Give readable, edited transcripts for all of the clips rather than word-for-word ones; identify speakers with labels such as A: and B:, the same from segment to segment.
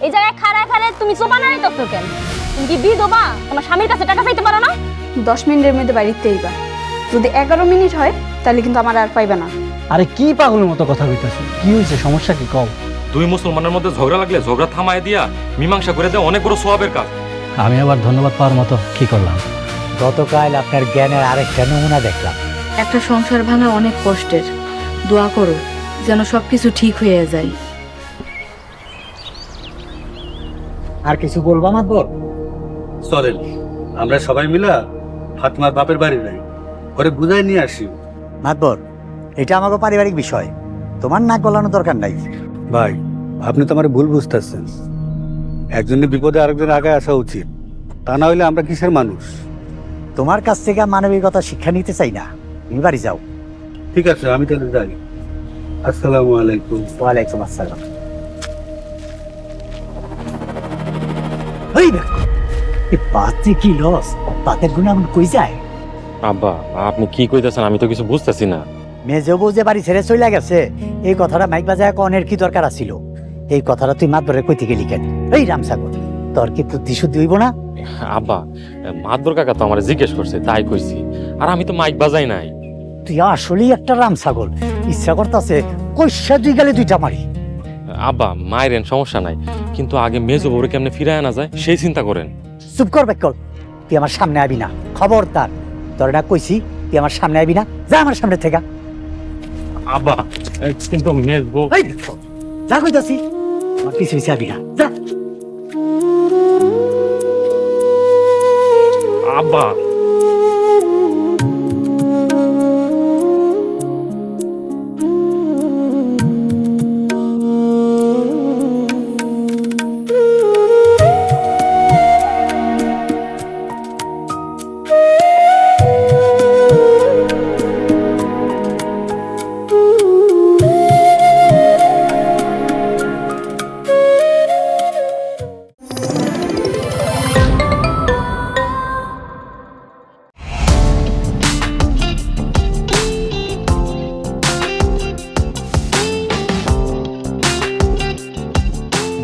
A: এই জায়গায় খাড়ায় খাড়ায় তুমি সোপা নাড়াইতেছো কেন? তুমি কি বিধবা? তোমার স্বামীর কাছে টাকা চাইতে পারো না?
B: 10 মিনিটের মধ্যে বাড়িতে আইবা। যদি 11 মিনিট হয় তাহলে কিন্তু আমার আর পাইবা না।
C: আরে কি পাগলের মতো কথা কইতাছ? কি হইছে, সমস্যা কি কও?
D: দুই মুসলমানের মধ্যে ঝগড়া লাগলে ঝগড়া থামায় দিয়া মীমাংসা করে দেওয়া অনেক বড় সওয়াবের কাজ।
C: আমি আবার ধন্যবাদ পাওয়ার মতো কি করলাম?
E: গতকাল আপনার জ্ঞানের আরেকটা নমুনা দেখলাম।
B: একটা সংসার ভাঙা অনেক কষ্টের। দোয়া করো যেন সবকিছু ঠিক হয়ে যায়।
E: আর কিছু বলবো আমার বল?
F: চলেন আমরা সবাই মিলা ফাতেমার বাপের বাড়ি যাই, ওরে বুঝাই নিয়ে আসি।
E: মাতবর, এটা আমাকে পারিবারিক বিষয়, তোমার নাক গলানো দরকার নাই।
F: ভাই আপনি তো আমার ভুল বুঝতেছেন, একজনের বিপদে আরেকজনের আগে আসা উচিত, তা না হইলে আমরা কিসের মানুষ?
E: তোমার কাছ থেকে মানবিকতা শিক্ষা নিতে চাই না, তুমি বাড়ি যাও।
F: ঠিক আছে আমি তাহলে যাই। আসসালামু আলাইকুম।
E: ওয়ালাইকুম আসসালাম। ওই দেখো, এই পাতে কি লস, পাতের গুণ এমন কই যায়?
D: আব্বা আপনি কি কইতাছেন আমি তো কিছু বুঝতেছি না।
E: মেজো বউ যে বাড়ি ছেড়ে চলে গেছে, এই কথাটা মাইক বাজায় কনের কি দরকার আছিল? এই কথাটা তুই মাতবরের কই থেকে লিখেন? এই রামসাগর, তোর কি বুদ্ধি শুদ্ধি হইব না?
D: আব্বা মাদবর কাকা তো আমার জিজ্ঞেস করছে তাই কইছি, আর আমি তো মাইক বাজাই নাই।
E: তুই আসলেই একটা রামসাগর, ইচ্ছা করতেছে কইসা দুই গেলে দুইটা মারি।
D: আব্বা মায়েরেন সমস্যা নাই, কিন্তু আগে মেজো বউরে কেমনে ফিরায় আনা যায় সেই চিন্তা করেন।
E: চুপ কর বেকল, তুই আমার সামনে আবি না, খবরদার। তোর না কইছি তুই আমার সামনে আবি না, যা আমার সামনে থেকে।
D: আব্বা কিন্তু মেজবউ
E: এই দেখো, যা কইতাছি, আমার পিছে পিছে আবি না, যা।
D: আব্বা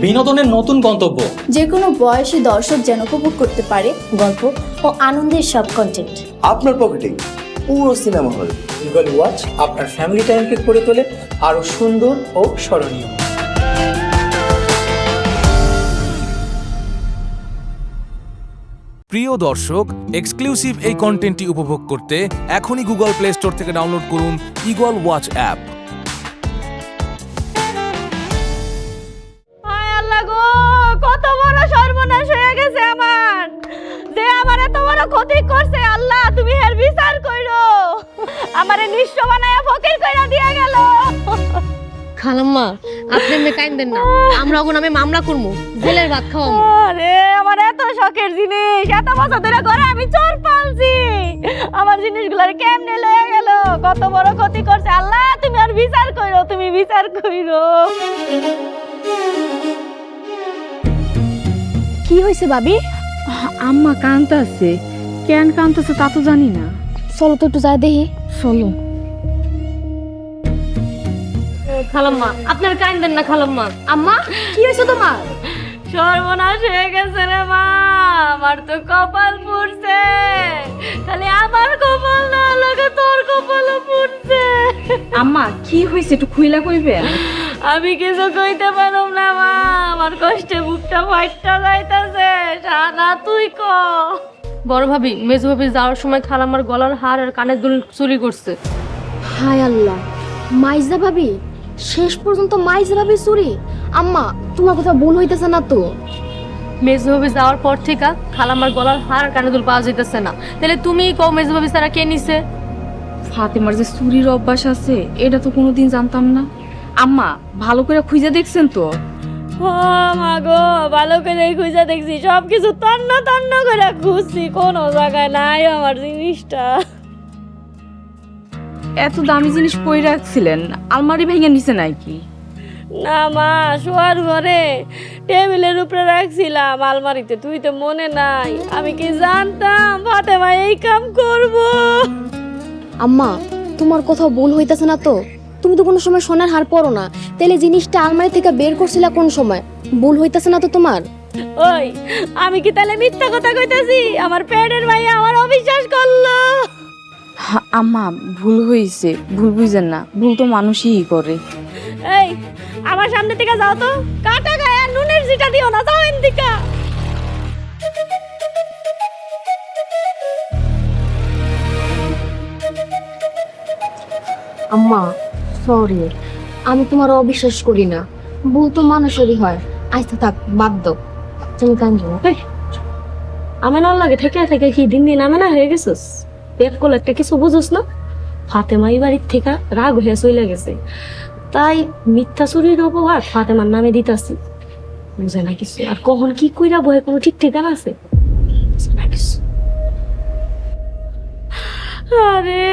G: বিনোদনের নতুন গন্তব্য,
H: যে কোনো বয়সী দর্শক যেন উপভোগ করতে পারে গল্প ও আনন্দের সব কন্টেন্ট
I: আপনার পকেটেই পুরো সিনেমা হল।
G: গুগল ওয়াচ আপনার ফ্যামিলি টাইমকে করে তোলে আরো সুন্দর ও স্মরণীয়।
J: প্রিয় দর্শক, এক্সক্লুসিভ এই কন্টেন্টটি উপভোগ করতে এখনই গুগল প্লে স্টোর থেকে ডাউনলোড করুন ইগল ওয়াচ অ্যাপ।
A: কত বড় সর্বনাশ হয়ে গেছে আমার, যে আমার এত বড় ক্ষতি করছে। আল্লাহ তুমি এর বিচার কইরো, আমারে নিঃস্ব বানায়া ফকির কইরা দিয়া গেল।
K: খালাম্মা আপনি এমনি কাইন্দেন না, আমরা ওগো নামে মামলা করবো, জেলের ভাত খাওয়াবো।
A: আরে আমার এত শখের জিনিস, এত বছর ধরে ঘরে আমি চোর পালছি, আমার জিনিসগুলো কেমনে লয়ে গেল, কত বড় ক্ষতি করছে। আল্লাহ তুমি আর বিচার কইরো, তুমি বিচার কইরো।
B: কি হয়েছে ভাবি? আম্মা কাঁদতাছে। কেন কাঁদতাছে তা তো জানি না।
H: চলো তো একটু যাই দেখি।
B: চলো।
K: খালাম্মা আপনার কাইন্দেন না খালাম্মা।
H: আম্মা কি হয়েছে তোমার?
A: সর্বনাশ হয়ে গেছে রে মা, আমার তো কপাল পুড়ছে, খালি আমার কপাল না লাগে তোর কপালও পুড়ছে।
B: আম্মা কি হয়েছে একটু খুইলা কইবেন?
A: আমি কিছু কইতে পারলাম না মা, আমার কষ্টে বুকটা ফাইটটা যাইতাছে। সানা তুই ক।
K: বড় ভাবি মেজো ভাবি যাওয়ার সময় খালাম্মার গলার হার আর কানের দুল চুরি করছে।
H: হায় আল্লাহ, মাইজা ভাবি শেষ পর্যন্ত মাইজা ভাবি চুরি? আম্মা তোমার কথা ভুল হইতেছে না তো?
K: মেজো ভাবি যাওয়ার পর থেকে খালাম্মার গলার হার আর কানের দুল পাওয়া যাইতেছে না, তাহলে তুমি কও মেজো ভাবি তারা কে নিছে?
B: ফাতেমার যে চুরির অভ্যাস আছে এটা তো কোনোদিন জানতাম না। আম্মা ভালো করে খুঁজে দেখছেন তো?
A: ও মা গো, ভালো করে খুঁজে দেখছি, সবকিছু তন্ন তন্ন করে খুঁজছি, কোনো জায়গায় নাই আমার জিনিসটা।
B: এত দামি জিনিস কই রাখছিলেন? আলমারি ভেঙে নিছে নাকি?
A: না মা, শোয়ার ঘরে টেবিলের উপরে রাখছিলাম, আলমারিতে। তুই তো মনে নাই, আমি কি জানতাম ফাতেমা এই কাম করবো?
H: আম্মা তোমার কোথাও ভুল হইতাছে না তো? তুমি তো কোনো সময় সোনার হার পরো না, তাহলে জিনিসটা আলমারি থেকে বের করছিলা কোন সময়? ভুল হইতাছে না তো তোমার?
A: ওই আমি কি তাহলে মিথ্যা কথা কইতাছি? আমার পেটের ভাইয়া আমার অবিশ্বাস করলো।
B: আম্মা ভুল হয়েছে, ভুল বুঝেন না, ভুল তো মানুষই করে।
A: এই আমার সামনে থেকে যাও তো, কাটা গায়ে আর নুনের জিটা দিও না, যাও এন দিকা।
H: আম্মা সরি, আমি তোমার অবিশ্বাস করি না, ভুল তো মানুষেরই হয়। আচ্ছা থাক, বাদ দাও, তুমি কাঁদো না।
A: আমি না লাগে থেকে থেকে কি দিন দিন আমি না হয়ে গেছিস? পেট কোল একটা কিছু বুঝোস না? ফাতেমা এই বাড়ির থেকে রাগ হয়ে চলে গেছে, তাই মিথ্যা চুরির অপবাদ ফাতেমার নামে দিতাছি। বুঝে না কিছু, আর কখন কি কইরা বহে কোনো ঠিক ঠিকানা আছে? বুঝে না কিছু। আরে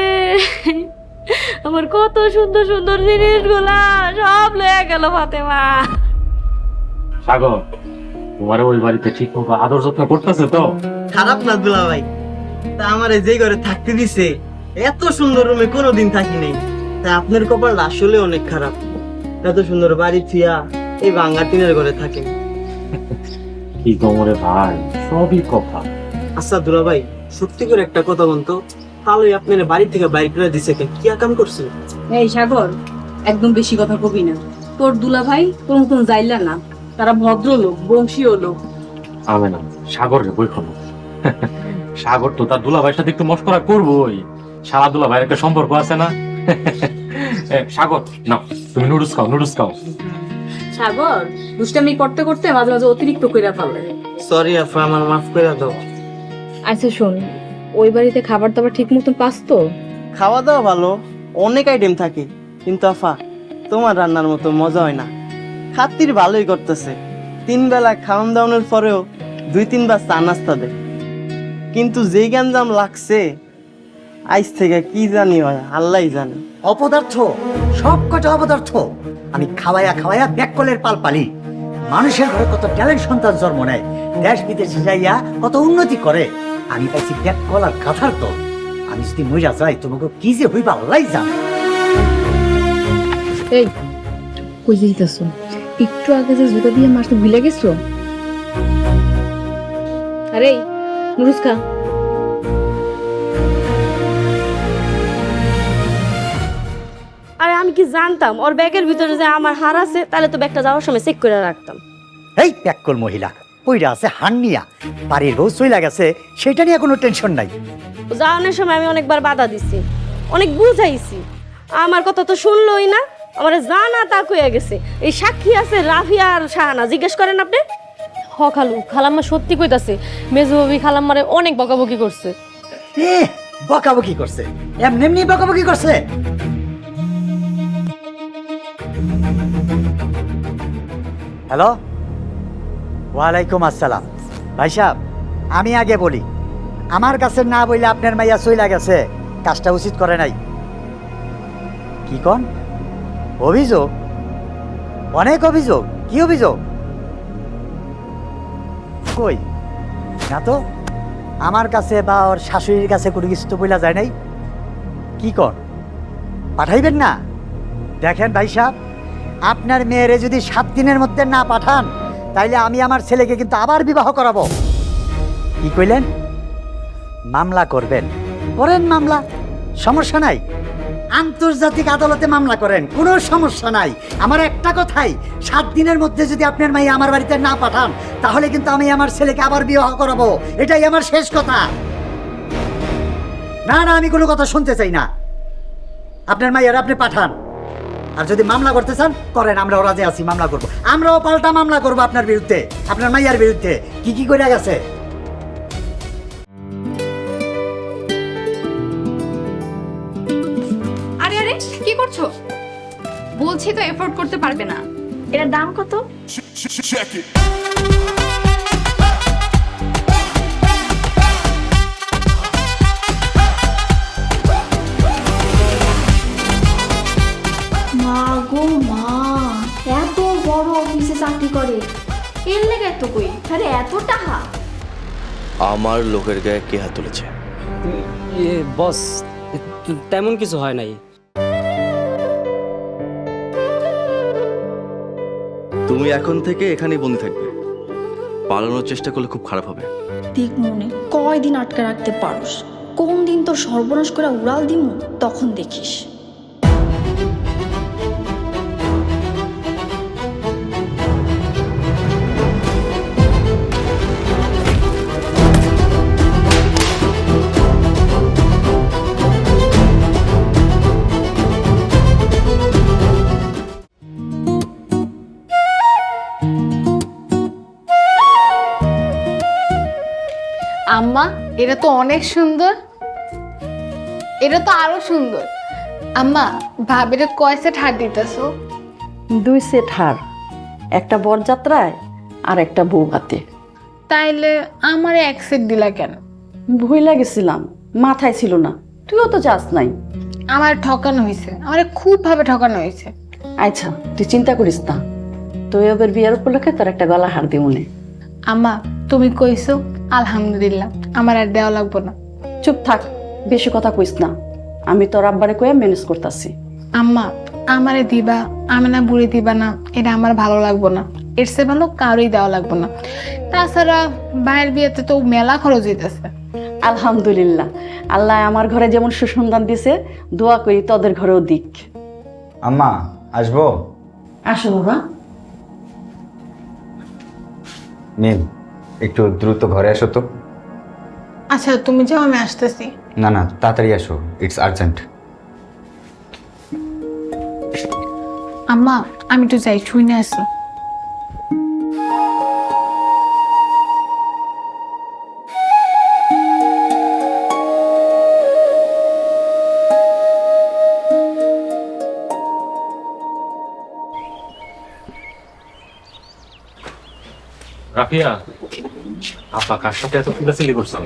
A: আমার কত সুন্দর সুন্দর জিনিসগুলা সব লয়ে গেল ফাতেমা।
D: সাগর, তোমার ওই বাড়িতে ঠিক মতো আদর যত্ন করতেছে তো?
L: খারাপ না দুলা ভাই, তা আমার যে ঘরে থাকতে দিছে এত সুন্দর রুমে কোনোদিন থাকি নাই। তা আপনার কপাল আসলে অনেক খারাপ, এত সুন্দর বাড়ি থিয়া এই ভাঙ্গা টিনের ঘরে থাকেন।
D: কি তোমরে ভাই, সবই কথা।
L: আচ্ছা দুলা ভাই, সত্যি করে একটা কথা বলতো, তাহলে আপনার বাড়ি থেকে বাইরে করে দিছে কে? কি কাম করছে?
B: এই সাগর, একদম বেশি কথা কবি না। তোর দুলা ভাই তোর মতন যাইলা না, তারা ভদ্রলোক, বংশীয় লোক।
D: আমি না সাগর রে বই খনো। সাগর তো তার দুলাভাইয়ের সাথে একটু মশকরা করবোই, সারা দুলাভাইয়ের একটা সম্পর্ক আছে না? সাগর না, তুমি নুডলস খাও, নুডলস খাও।
B: সাগর দুষ্টামি করতে করতে মাঝে মাঝে অতিরিক্ত কইরা ফেলে।
L: সরি আফা, আমার মাফ করে দাও।
B: আচ্ছা শোন, ওই বাড়িতে খাবার দাবার ঠিক মতন পাস তো?
L: খাওয়া দাওয়া ভালো, অনেক আইটেম থাকে, কিন্তু আফা তোমার রান্নার মতো মজা হয় না। খাতির ভালোই করতেছে, 3 বেলা খাওয়ান দাওয়ানোর পরেও 2-3 বার চা নাস্তা দেয়, কিন্তু যেই গ্যাঞ্জাম লাগছে আজ থেকে কি জানি হয় আল্লাহই জানে।
E: অপদার্থ, সব কটা অপদার্থ। আমি খাওয়াইয়া খাওয়াইয়া ব্যাককলের পাল পালি। মানুষের ঘরে কত ট্যালেন্ট সন্তান জন্ম নেয়, দেশ বিদেশে যাইয়া কত উন্নতি করে। আমি পাইছি ব্যাককল আর গাধার তো। আমি যদি মইরা যাই তোমাকে কি যে হইবা আল্লাহই জানে।
B: এই কই যাইতাছো? একটু আগে যে জুতা দিয়ে মারতে ভুলে গেছো? আরে নুডলস খা।
A: আরে আমি কি জানতাম ওর ব্যাগের ভিতরে যে আমার হার আছে? তাহলে তো ব্যাগটা যাওয়ার সময় চেক করে রাখতাম।
E: এই ব্যাককল মহিলা কইরা আছে হান্নিয়া, বাড়ির বউ চইলা গেছে, সেটা নিয়ে কোনো টেনশন নাই।
A: যাওয়ানোর সময় আমি অনেকবার বাধা দিছি, অনেক বুঝাইছি, আমার কথা তো শুনলোই না। আমার জানা তা কইয়া গেছে। এই সাক্ষী আছে রাফিয়া আর শাহানা, জিজ্ঞেস করেন আপনি।
K: হ খালু, খালাম্মা সত্যি কইতাছে, মেজো ভাবি খালাম্মারে অনেক বকাবকি করছে।
E: বকাবকি করছে? এমনি এমনি বকাবকি করছে? হ্যালো, ওয়ালাইকুম আসসালাম। ভাই সাহেব, আমি আগে বলি, আমার কাছে না বললে আপনার মাইয়া চইলা গেছে, কাজটা উচিত করে নাই। কি কন? অভিযোগ? অনেক অভিযোগ। কি অভিযোগ? কই না তো, আমার কাছে বা ওর শাশুড়ির কাছে কোনো কিছু তো বইলা যায় নাই। কি কর, পাঠাইবেন না? দেখেন ভাই সাহেব, আপনার মেয়েরে যদি 7 দিনের মধ্যে না পাঠান, তাইলে আমি আমার ছেলেকে কিন্তু আবার বিবাহ করাবো। কি কইলেন? মামলা করবেন? করেন মামলা, সমস্যা নাই। আন্তর্জাতিক আদালতে মামলা করেন, কোনো সমস্যা নাই। আমার একটা কথাই, 7 দিনের মধ্যে যদি আপনার মাইয়া আমার বাড়িতে না পাঠান, তাহলে কিন্তু আমি আমার ছেলেকে আবার বিবাহ করাবো। এটাই আমার শেষ কথা। না না, আমি কোনো কথা শুনতে চাই না। আপনার মাইয়ার আপনি পাঠান, আর যদি মামলা করতে চান করেন, আমরাও রাজি আছি, মামলা করবো। আমরাও পাল্টা মামলা করবো আপনার বিরুদ্ধে, আপনার মাইয়ার বিরুদ্ধে। কি কি করে গেছে?
B: আরে আরে কি করছো? বলছি তো এফোর্ড করতে পারবে না।
A: এটার দাম কত?
H: মা গো মা, এত বড় অফিসে চাকরি করে, এর লেগে এত কই? আরে এত টাকা?
I: আমার লোকের গায়ে কে হাত তুলেছে?
C: বস,
L: তেমন কিছু হয় নাই।
I: তুমি এখন থেকে এখানেই বন্দি থাকবে, পালানোর চেষ্টা করলে খুব খারাপ হবে।
H: দেখ মনে কয়দিন আটকে রাখতে পারোস, কোন দিন তোর সর্বনাশ করে উড়াল দিমু তখন দেখিস।
K: আম্মা এটা তো অনেক সুন্দর, এটা তো আরো সুন্দর। আম্মা ভাবিরে কয় সেট হার দিতেছো?
M: 2 সেট হার, একটা বরযাত্রায় আর একটা বউ হাতে।
K: তাইলে আমার এক সেট দিলা কেন?
M: ভুইলা গেছিলাম, মাথায় ছিল না। তুইও তো যাস নাই।
K: আমার ঠকানো হয়েছে, আমার খুব ভাবে ঠকানো হয়েছে।
M: আচ্ছা তুই চিন্তা করিস না, তুই ওদের বিয়ের উপলক্ষে তোর একটা গলা হার দিমুনে।
K: আম্মা তুমি কইছো আলহামদুলিল্লাহ, আমার আর দেওয়া লাগবো না।
M: চুপ থাক, বেশি কথা কইস না। আমি তোর আব্বারে কইয়া ম্যানেজ করতাছি।
K: আম্মা আমারে দিবা, আমি না বুড়ি দিবা না, এটা আমার ভালো লাগবো না। এর চেয়ে ভালো কারোই দেওয়া লাগবো না। তাছাড়া ভাইয়ের বিয়েতে তো মেলা খরচ হইতেছে।
M: আলহামদুলিল্লাহ, আল্লাহ আমার ঘরে যেমন সুসন্তান দিছে, দোয়া করি তোদের ঘরেও দিক।
N: আম্মা আসবো?
M: আসো বাবা।
N: মিম একটু দ্রুত ঘরে আসো তো।
K: আচ্ছা তুমি যাও, আমি আসতেছি।
N: না না, তাড়াতাড়ি আসো, ইটস আর্জেন্ট।
K: আম্মা আমি একটু যাই, শুনে আসি।
D: রাফিয়া, আপা কার সাথে এত চিল্লাচিল্লি করছেন?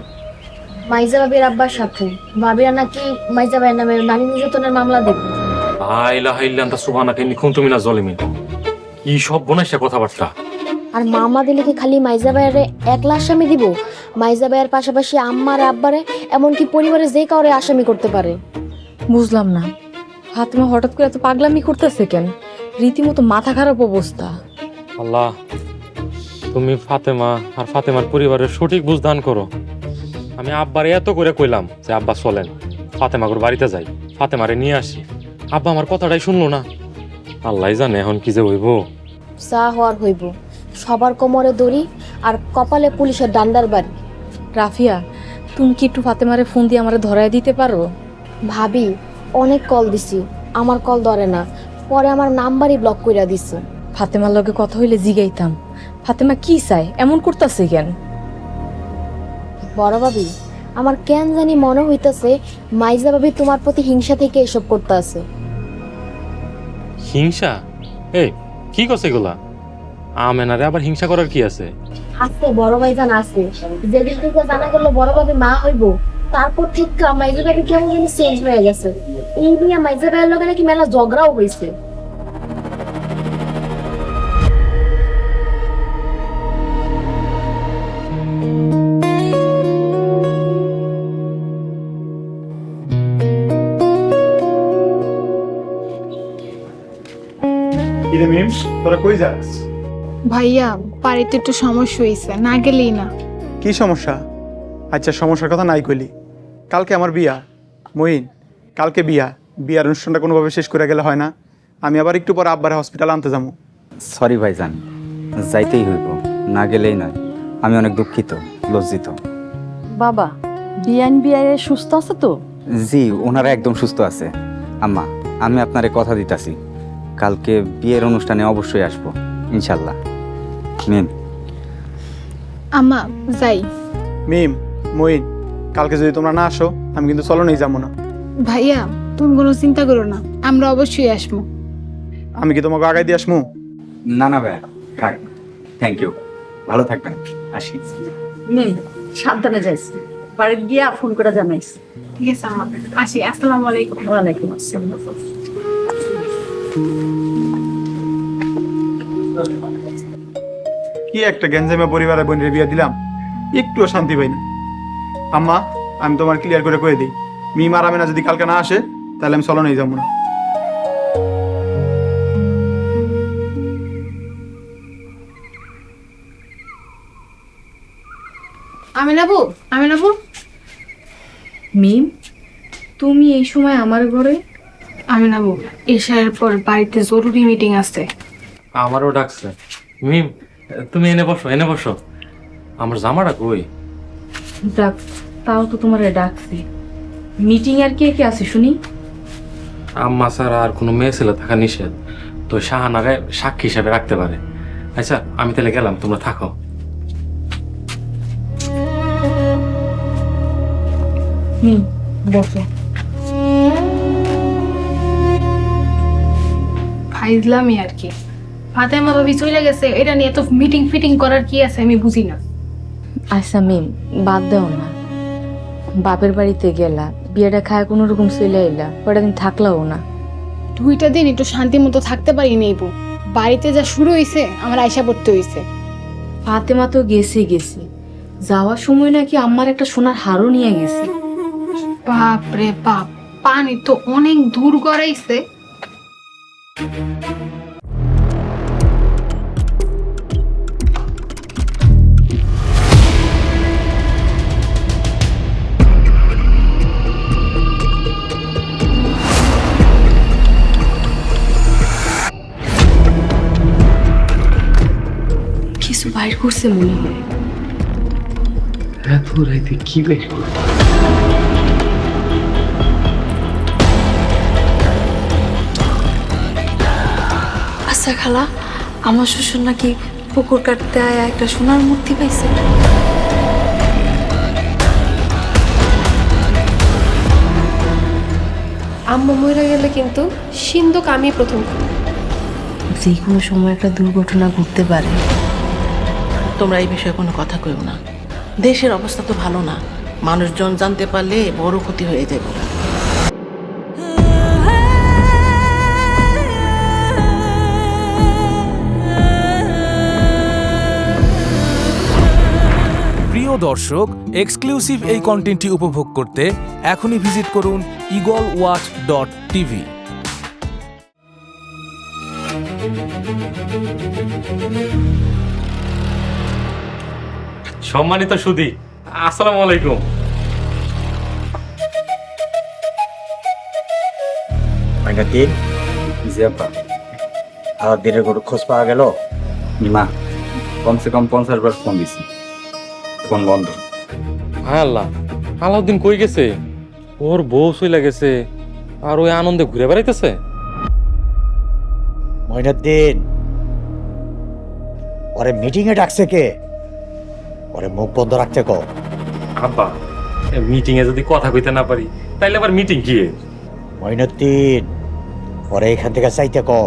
H: মাইজা ভাবির আব্বার সাথে। ভাবিরা নাকি মাইজা ভাইয়ের নামে নারী নির্যাতনের মামলা দেবে।
D: লা ইলাহা ইল্লাল্লাহ সুবহানাকা ইন্নী কুনতু মিনাজ জালিমিন। কি সব বনাইছে কথাবার্তা।
H: আর মামলা দিলে কি খালি মাইজা ভাইয়ারে একলা আসামি দিব? মাইজা ভাইয়ের পাশাপাশি আম্মার আব্বারে, এমনকি পরিবারে যে কাউরে আসামি করতে পারে।
B: বুঝলাম না, ফাতেমা হঠাৎ করে এত পাগলামি করতেছে কেন? রীতিমতো মাথা খারাপ অবস্থা।
D: আল্লাহ, তুমি ফাতেমা আর ফাতেমার পরিবারের সঠিক বুঝদান করো। আমি আব্বারে এত করে কইলাম যে আব্বা চলেন ফাতেমাগুর বাড়িতে যাই, ফাতেমারে নিয়ে আসি। আব্বা আমার কথাটাই শুনলো না। আল্লাহ জানে এখন কি যে হইব।
H: যা হওয়ার হইব। সবার কোমরে দড়ি আর কপালে পুলিশের ডান্ডার বাড়ি।
B: রাফিয়া, তুমি কি একটু ফাতেমারে ফোন দিয়ে আমারে ধরায় দিতে পারো?
H: ভাবি অনেক কল দিছি, আমার কল ধরে না। পরে আমার নাম্বারই ব্লক কইরা দিছে।
B: ফাতেমার লগে কথা হইলে জিগাইতাম, ফাতেমা কি চায়, এমন করতেছে কেন?
H: বড় ভাবি, আমার কেন জানি মনে হইতাছে মাইজা ভাবি তোমার প্রতি হিংসা থেকে এসব করতে আছে।
D: হিংসা? এই কি করছে এগুলা? আমেনারে আবার হিংসা করার কি আছে?
H: আছে বড় ভাইজান আছে। যেদিন থেকে জানা গেল বড় ভাবি মা হইব, তারপর ঠিক মাইজা ভাবি কেমন যেন চেঞ্জ হয়ে গেছে। এই নিয়ে মাইজা ভাইয়ের লগে নাকি মেলা ঝগড়াও হয়েছে।
O: তোরা কই যাস?
K: ভাইয়া বাড়িতে একটু সমস্যা হয়েছে, না গেলেই না।
O: কি সমস্যা? আচ্ছা সমস্যার কথা নাই কইলি। কালকে আমার বিয়া মঈন, কালকে বিয়ার অনুষ্ঠানটা কোনোভাবে শেষ করে গেলে হয় না। আমি আবার একটু পর আব্বারে হসপিটাল আনতে যাবো।
N: সরি ভাইজান, যাইতেই হইব, না গেলেই নয়। আমি অনেক দুঃখিত, লজ্জিত।
M: বাবা বিআইন সুস্থ আছে তো?
N: জি, ওনারা একদম সুস্থ আছে। আম্মা আমি আপনারে কথা দিতাছি, কালকে বিয়ের অনুষ্ঠানে অবশ্যই আসবো ইনশাল্লাহ। মিম
K: আম্মা যাই।
O: মিম, মঈন, কালকে যদি তোমরা না আসো আমি কিন্তু চলো নেই যাবো না।
K: ভাইয়া তুমি কোনো চিন্তা করো না, আমরা অবশ্যই আসবো।
O: আমি কি তোমাকে আগাই দিয়ে আসমু?
N: না না ভাই, থাক, থ্যাংক ইউ, ভালো থাকবেন, আসি।
M: সাবধানে যাইস, বাড়িতে গিয়া ফোন করে জানাইস।
K: ঠিক আছে আম্মা, আসি। আসসালামু আলাইকুম।
M: ওয়ালাইকুম আসসালাম।
O: কি একটা গ্যাঞ্জামে পরিবারের বোনের বিয়ে দিলাম, একটুও শান্তি পাই না। আম্মা আমি তোমার ক্লিয়ার করে কয়ে দিই, মিম আর আমেনা যদি কালকে না আসে তাহলে আমি চলনেই যাবো না।
K: আমিনাবু, আমিনাবু,
B: মিম, তুমি এই সময় আমার ঘরে?
K: আমিনাবু, এশার পর বাড়িতে জরুরি মিটিং আছে।
D: আমারও ডাকছে। মিম, তুমি এনে বসো, এনে বসো। আমার জামাটা কই?
B: যাক, তাও তো তোমারে ডাকছি। মিটিং আর কে কে আছে শুনি?
D: আম্মা ছাড়া আর কোনো মেয়ে ছেলে থাকা নিষেধ, তো শাহানারে সাক্ষী হিসাবে রাখতে পারে। আচ্ছা, আমি তাহলে গেলাম, তোমরা থাকো।
B: বসো।
K: ফাইজলামি আর কি। ফাতেমা ভাবি চলে গেছে, এটা নিয়ে তো মিটিং ফিটিং করার কি আছে আমি বুঝি না।
B: আচ্ছা মিম, বাদ দাও না। বাপের বাড়িতে গেলা, বিয়েটা খায় কোনো রকম চলে এলা, কয়টা দিন থাকলাও না।
K: 2টা দিন একটু শান্তি মতো থাকতে পারি নেই বউ। বাড়িতে যা শুরু হয়েছে আমার আয়সা পড়তে হয়েছে।
B: ফাতেমা তো গেছে, যাওয়ার সময় নাকি আম্মার একটা সোনার হারও নিয়ে গেছে।
K: বাপ রে বাপ, পানি তো অনেক দূর গড়াইছে।
B: কিছু বাইর করছে মনে হয়।
D: এত রাইতে কি বের করবে?
B: আচ্ছা খালা, আমার শ্বশুর নাকি পুকুর কাটতে আয়া একটা সোনার মূর্তি পাইছে।
H: আম্মা মরে গেলে কিন্তু সিন্ধুক আমি প্রথম।
B: যে কোনো সময় একটা দুর্ঘটনা ঘটতে পারে।
L: তোমরা এই বিষয়ে কোনো কথা কইও না। দেশের অবস্থা তো ভালো না, মানুষজন জানতে পারলে বড় ক্ষতি হয়ে যাবে।
J: প্রিয় দর্শক, এক্সক্লুসিভ এই কন্টেন্টটি উপভোগ করতে এখনই ভিজিট করুন eagleWatch.tv।
D: সম্মানিত সুধী, আসসালামু আলাইকুম।
E: দিন
N: জি আব্বা।
E: আর দিনের কোনো খোঁজ পাওয়া গেল
N: না, কমসে কম 50 বার ফোন দিছি, ফোন বন্ধ।
D: হ্যাঁ আল্লাহ, আলাউদ্দিন কই গেছে? ওর বউ চলে গেছে আর ওই আনন্দে ঘুরে বেড়াইতেছে।
E: মইনুদ্দিন, ওরে মিটিং এ ডাকছে কে? ওরে মুখ বন্ধ রাখতে কও।
D: আব্বা, মিটিং এ যদি কথা কইতে না পারি তাইলে আবার মিটিং কি?
E: মইনুদ্দিন, ওরে এখান থেকে চাইতে কও।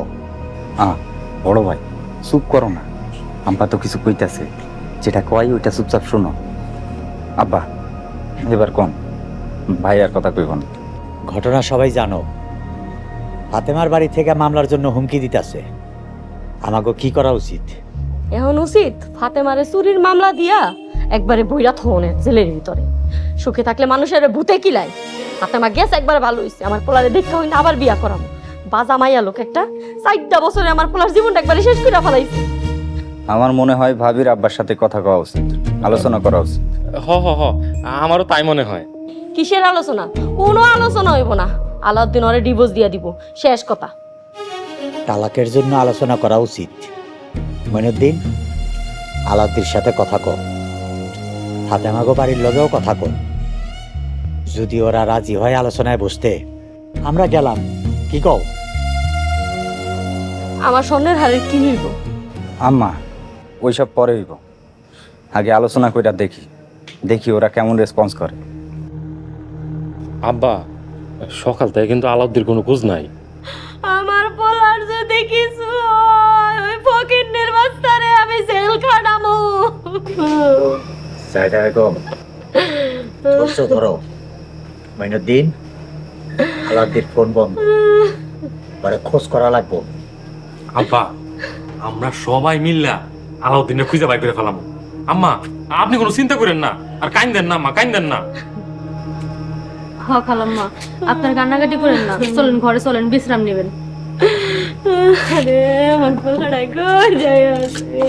N: বড় ভাই চুপ করো না, আম্পা তো কিছু কইতাছে, যেটা কয় ওইটা চুপচাপ শোনো। আব্বা এবার কোন ভাই আর কথা কইব না।
E: ঘটনা সবাই জানো, ফাতেমার বাড়ি থেকে মামলার জন্য হুমকি দিতেছে। আমাকে কি করা উচিত?
A: এখন উচিত ফাতেমারে চুরির মামলা দিয়া একবারে বইরা থোনের জেলের ভিতরে। সুখে থাকলে মানুষের ভূতে কিলাই। ফাতেমা গেছে একবার ভালো হইছে, আমার পোলারে দেখা হইনা আবার বিয়া করাবো। বাজা মাইয়া লোক একটা, 4টা বছরে আমার পোলার জীবনটা একবারে শেষ করে ফেলাইছে।
N: আমার মনে হয় ভাবির আব্বার সাথে কথা কওয়া উচিত, আলোচনা করা উচিত।
D: হ হ হ, আমারও তাই মনে হয়।
A: কিসের আলোচনা? কোনো আলোচনা হইব না। আলাউদ্দিন ওরে ডিভোর্স দিয়া দিব, শেষ কথা।
E: তালাকের জন্য আলোচনা করা উচিত। মইনুদ্দিন, আলাউদ্দিনের সাথে কথা কও। ফাতেমাগো বাড়ির লগেও কথা কও। যদি ওরা রাজি হয় আলোচনায় বসতে, আমরা গেলাম। কি কও?
A: আমার স্বর্ণের হারের কি হইব?
N: আম্মা ওইসব পরে হইব, আগে আলোচনা কইরা দেখি ওরা কেমন রেসপন্স করে।
D: আব্বা, সকাল থেকে কিন্তু আলাউদ্দির কোনো খোঁজ নাই।
A: আমার পোলার যদি কিছু হয়, ওই ফকিন্নের বাচ্চারে আমি জেল খাটামু।
E: সাইডা বেগম, ধৈর্য ধরো। মইনুদ্দিন, আলাউদ্দিন ফোন বন্ধ, পরে খোঁজ করা লাগবো।
D: আব্বা, আমরা সবাই মিল্লা আলাউদ্দিনের খুঁজে বাই করে ফেলাম। আম্মা, আপনি কোনো চিন্তা করেন না, আর কাইন্দেন না, মা কাইন্দেন না।
A: খালাম্মা আপনার কান্নাকাটি করেন না, চলেন ঘরে চলেন, বিশ্রাম নেবেন। আরে আমার পোলাটা কই যায় আছে।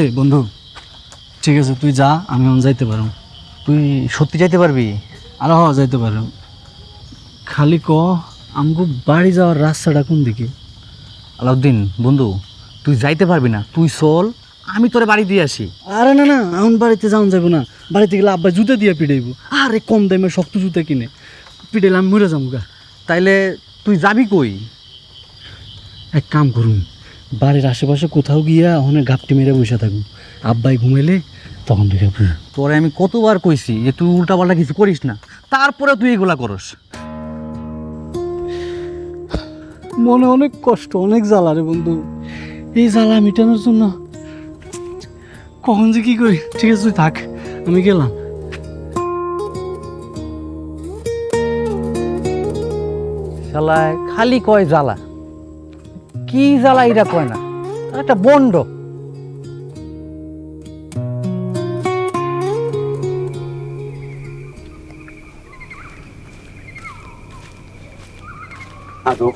C: এই বন্ধু, ঠিক আছে তুই যা, আমি এখন যাইতে পারো।
N: তুই সত্যি যাইতে পারবি?
C: আর যাইতে পারো, খালি ক আমগো বাড়ি যাওয়ার রাস্তাটা কোন দিকে?
N: আলাউদ্দিন বন্ধু, তুই যাইতে পারবি না, তুই চল, আমি তোরে বাড়ি দিয়ে আসি।
C: আরে না না, এখন বাড়িতে যাওয়া যাবো না, বাড়িতে গেলে আব্বা জুতা দিয়ে পিটাইব। আরে কম দামে শক্ত জুতা কিনে পিটাইলে আমি মরে যাবো গা।
N: তাইলে তুই যাবি কই?
C: এক কাম করুন, বাড়ির আশেপাশে কোথাও গিয়া ওখানে গাপটি মেরে বসে থাকুন, আব্বাই ঘুমাইলে তখন দেখে।
N: তোরে আমি কতবার কইছি যে তুই উল্টাপাল্টা কিছু করিস না, তারপরে তুই এগুলা করস।
C: মনে অনেক কষ্ট, অনেক জ্বালা রে বন্ধু। এই জ্বালা মেটানোর জন্য কখন যে কি করি। ঠিক আছে তুই থাক, আমি গেলাম।
N: শালায় খালি কয় জ্বালা, কি জ্বালা এটা কয় না, একটা বন্ড।
E: আদৌ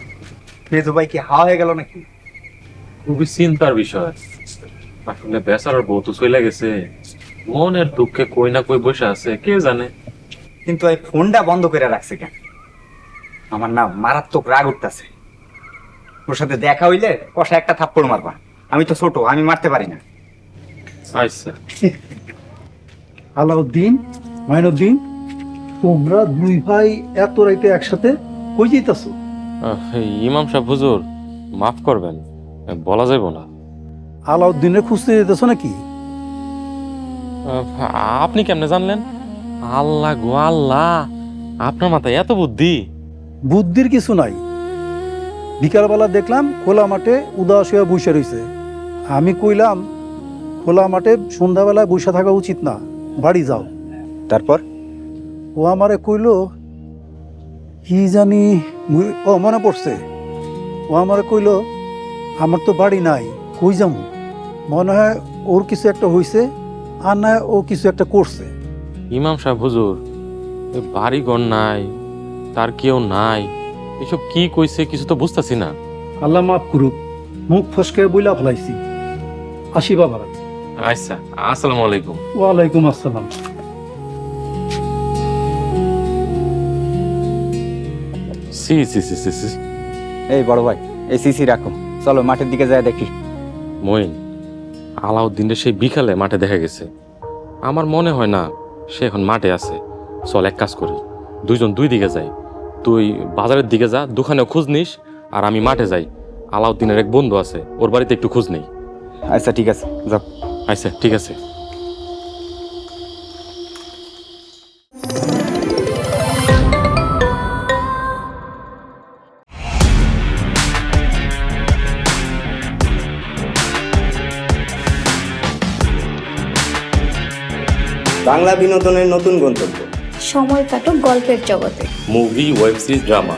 E: মেজো ভাই কি হাওয়া হয়ে গেল নাকি?
D: খুবই চিন্তার বিষয়। আসলে বেচারার বউ তো চলে গেছে, মনের দুঃখে কই না কই বসে আছে, কে জানে।
E: কিন্তু এই ফোনটা বন্ধ করে রাখছে কেন? আমার না মারাত্মক রাগ উঠতেছে। ওর সাথে দেখা হইলে কষা একটা থাপ্পড় মারবা। আমি তো ছোট, আমি মারতে পারি না।
D: আচ্ছা
F: আলাউদ্দিন, মাইনুদ্দিন, তোমরা দুই ভাই এত রাইতে একসাথে কই যাইতাছো?
D: ইমাম সাহেব হুজুর, মাফ করবেন, বলা যাইব না।
F: আলাউদ্দিনের খুঁজতে যেতেছো নাকি?
D: আপনি কেমনে জানলেন? আল্লাহ গো আল্লাহ, আপনার মাথায় এত বুদ্ধি।
F: বুদ্ধির কিছু নাই, বিকালবেলা দেখলাম খোলা মাঠে উদাস হয়ে বসে রয়েছে। আমি কইলাম খোলা মাঠে সন্ধ্যাবেলায় বসে থাকা উচিত না, বাড়ি যাও।
N: তারপর
F: ও আমারে কইল কি জানি, ও মনে পড়ছে, ও আমারে কইল আমার তো বাড়ি নাই, কই যাবো? মনে হয় ওর কিছু একটা হয়েছে, আর না ও কিছু একটা করছে।
D: ইমাম সাহেব হুজুর, বাড়ি ঘর নাই, তার কেউ নাই, এসব কি কইছে কিছু তো বুঝতেছি না।
F: আল্লাহ মাফ করুক, মুখ ফসকে বইলা ফেলাইছি। আসি বাবা।
D: আচ্ছা, আসসালামু আলাইকুম।
F: ওয়ালাইকুম আসসালাম।
D: সি সি সি সি সি।
N: এই বড় ভাই, এই সিসি রাখো, চলো মাঠের দিকে যায় দেখি।
D: মইন, আলাউদ্দিনের সেই বিকালে মাঠে দেখা গেছে, আমার মনে হয় না সে এখন মাঠে আছে। চল এক কাজ করি, দুইজন দুই দিকে যাই, তুই বাজারের দিকে যা, দোকানেও খোঁজ নিস, আর আমি মাঠে যাই। আলাউদ্দিনের এক বন্ধু আছে, ওর বাড়িতে একটু খোঁজ নেই।
N: আচ্ছা ঠিক আছে, যাও।
D: আচ্ছা ঠিক আছে।
P: বাংলা বিনোদনের নতুন গন্তব্য,
Q: সময় কাটুক গল্পের জগতে।
D: Movie, web series, drama,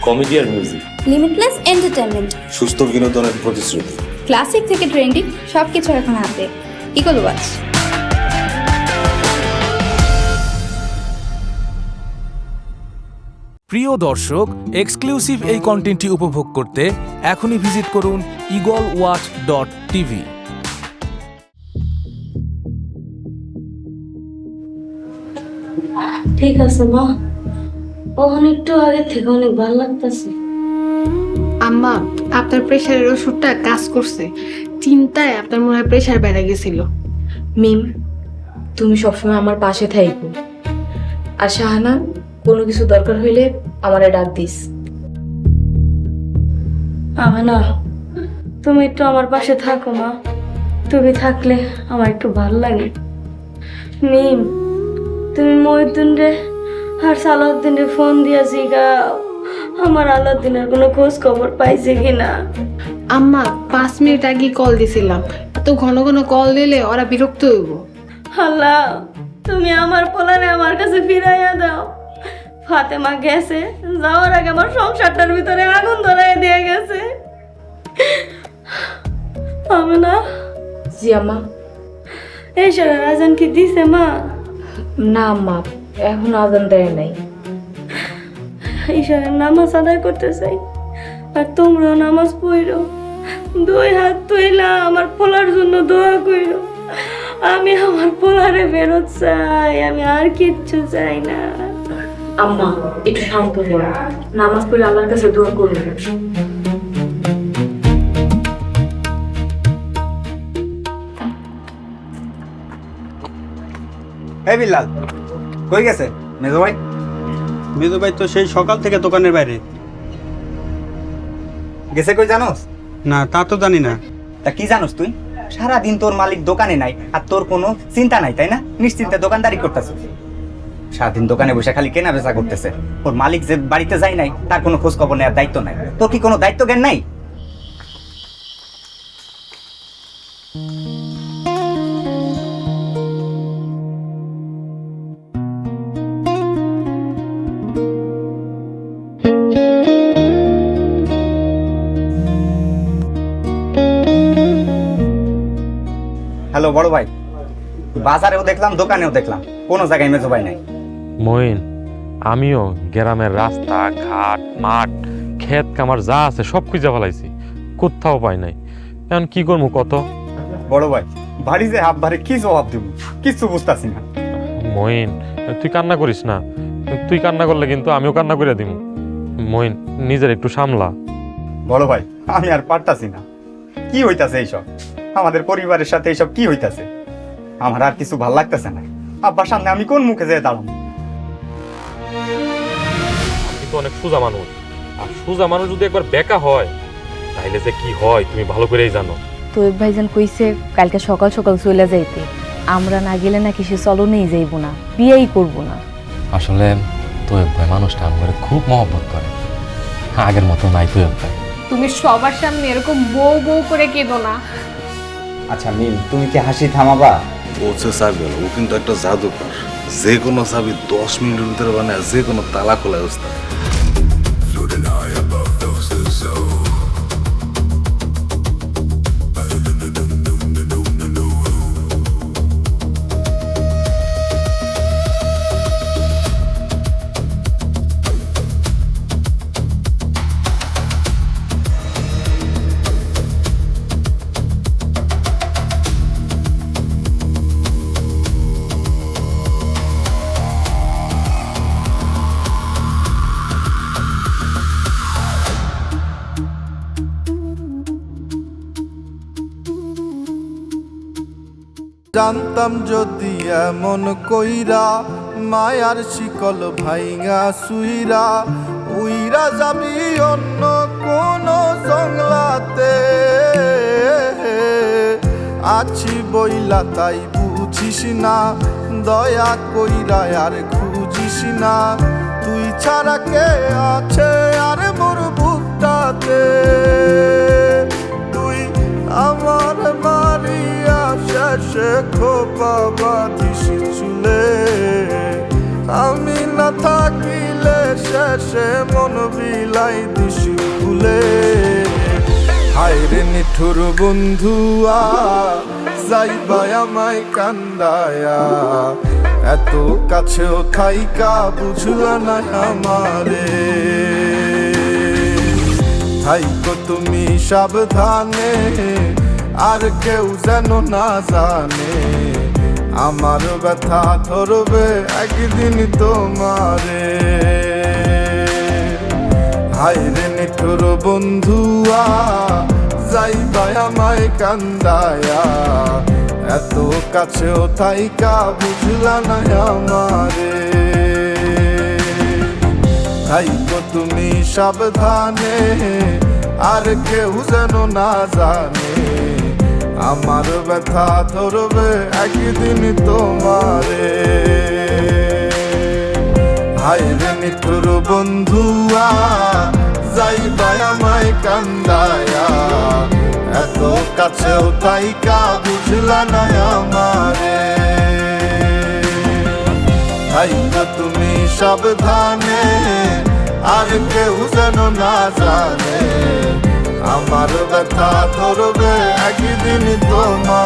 D: comedy আর মিউজিক,
Q: লিমিটলেস এন্টারটেইনমেন্ট,
P: সুস্থ বিনোদনের প্রতিশ্রুতি।
Q: ক্লাসিক থেকে ট্রেন্ডিং সবকিছু এখন হাতে। Eagle watch.
J: প্রিয় দর্শক, এক্সক্লুসিভ এই কন্টেন্টটি উপভোগ করতে এখনই ভিজিট করুন eagleWatch.tv।
A: ঠিক আছে মা, ওখানে একটু আগে থেকে অনেক ভালো লাগতেছে।
K: আম্মা, আপনার প্রেশারের ওষুধটা কাজ করছে, চিন্তায় আপনার মনে হয় প্রেশার বেড়ে গেছিল।
B: মিম, তুমি সবসময় আমার পাশে থাইকো, আর শাহানা কোনো কিছু দরকার হইলে আমারে ডাক দিস।
A: না, তুমি একটু আমার পাশে থাকো মা, তুমি থাকলে আমার একটু ভালো লাগে। মিম, তুমি মহিউদ্দিন রে আর সালাউদ্দিন রে ফোন দিয়া জিগাও আমার আলাউদ্দিনের কোনো খোঁজ খবর পাইছে কিনা।
K: আম্মা 5 মিনিট আগে কল দিছিলাম, এত ঘন ঘন কল দিলে ওরা বিরক্ত হইব।
A: আল্লাহ, তুমি আমার পোলারে আমার কাছে ফিরাইয়া দাও। ফাতেমা গেছে, যাওয়ার আগে আমার সংসারটার ভিতরে আগুন ধরাইয়া দিয়ে গেছে। আমি না
B: জি আম্মা।
A: এই সারা আজান কি দিছে মা?
B: না আম্মা, এখন আজান দেয় নাই।
A: ঈশ্বরের নামাজ আদায় করতে চাই, আর তোমরাও নামাজ পড়ো। 2 হাত তুইলা আমার পোলার জন্য দোয়া কইরো। আমি আমার পোলারে ফেরত চাই, আমি আর কিচ্ছু চাই না।
B: আম্মা একটু শান্ত হও, নামাজ পড়ে আল্লাহর কাছে দোয়া করুন।
N: এই বিল্লাল কই গেছে মেজো ভাই?
R: মেজো ভাই তো সেই সকাল থেকে দোকানের বাইরে।
N: গেছে কই জানোস?
R: না তা তো জানি না।
N: তা কি জানোস তুই? সারাদিন তোর মালিক দোকানে নাই আর তোর কোনো চিন্তা নাই, তাই না? নিশ্চিন্তে দোকানদারি করতেছিস। সারাদিন দোকানে বসে খালি কেনা বেচা করতেছে। ওর মালিক যে বাড়িতে যায় নাই তার কোনো খোঁজ খবর নেওয়ার দায়িত্ব নাই। তোর কি কোনো দায়িত্ব জ্ঞান নাই? হ্যালো বড় ভাই, বাজারেও দেখলাম দোকানেও দেখলাম, কোনো জায়গায় মেজো ভাই নাই।
D: মইন, আমিও গ্রামের রাস্তা ঘাট মাঠ ক্ষেত কামার যা আছে সব খুঁজে ফেলাইছি, কোথাও পাই নাই। এখন কি করবো কত?
N: বড় ভাই বাড়ি যে হাফ বাড়ি কি জবাব দিব কিছু বুঝতেছি না।
D: মইন তুই কান্না করিস না, তুই কান্না করলে কিন্তু আমিও কান্না করে দিব। মইন নিজের একটু সামলা।
N: বড় ভাই আমি আর পারতাছি না। কি হইতাছে এইসব? আমাদের পরিবারের সাথে এইসব কি হইতাছে? আমার আর কিছু ভাল লাগতেছে না। আব্বার সামনে আমি কোন মুখে যেয়ে দাঁড়াবো?
D: কিন্তু অনেক সোজা মানুষ, আর সোজা মানুষ যদি একবার বেকা হয় তাইলে যে কি হয় তুমি ভালো করেই জানো।
B: তোয়েব ভাইজান কইছে কালকে সকাল সকাল চলে যাইতে, আমরা না গেলে নাকি সে চলনেই যাইব না, বিয়েই করব না।
D: আসলে তোয়েব ভাই মানুষটা আমার খুব মহব্বত করে, আগের মতো নাই তোয়েব ভাই।
K: তুমি সবার সামনে এরকম বউ বউ করে কেঁদো না।
N: আচ্ছা মিম, তুমি কি হাসি থামাবা?
P: ও হচ্ছে চাবি, ও কিন্তু একটা জাদুকর। যে কোনো চাবি 10 মিনিটের ভিতরে বানায় যে কোনো তালা খোলা অবস্থা।
S: জানতাম যদি এমন কইরা মায়ার শিকল ভাইঙা সুইরা উইরা যাবি অন্য কোন জংলাতে, আছি বইলা তাই বুঝিস না, দয়া কইরা আর খুঁজিস না, তুই ছাড়া কে আছে আর মোর বুকটাতে, তুই আমার মারিয়া শেষে খোপা বাঁধিস চুলে, আমি না থাকিলে শেষে মন বিলাই দিস ভুলে। হায়রে নিঠুর বন্ধুয়া যাইবা আমায় কান্দায়া, এত কাছেও থাইকা বুঝলা না আমারে, থাইকো তুমি সাবধানে আর কেউ যেন না জানে, আমার ব্যথা ধরবে একদিন তোমারে। হায়রে নিঠুর বন্ধুয়া যাইবা আমায় কান্দায়া, এত কাছেও থাইকা বুঝলা না আমারে, থাইকো তুমি সাবধানে আর কেউ যেন না জানে, আমার ব্যথা ধরবে একদিন তোমারে। হায়রে নিঠুর বন্ধুয়া যাইবা আমায় কান্দায়া, এত কাছেও থাইকা বুঝলা না আমারে। থাইকো তুমি সাবধানে, আর কেউ যেন না জানে। আমার ব্যথা ধরবে একদিন তোমার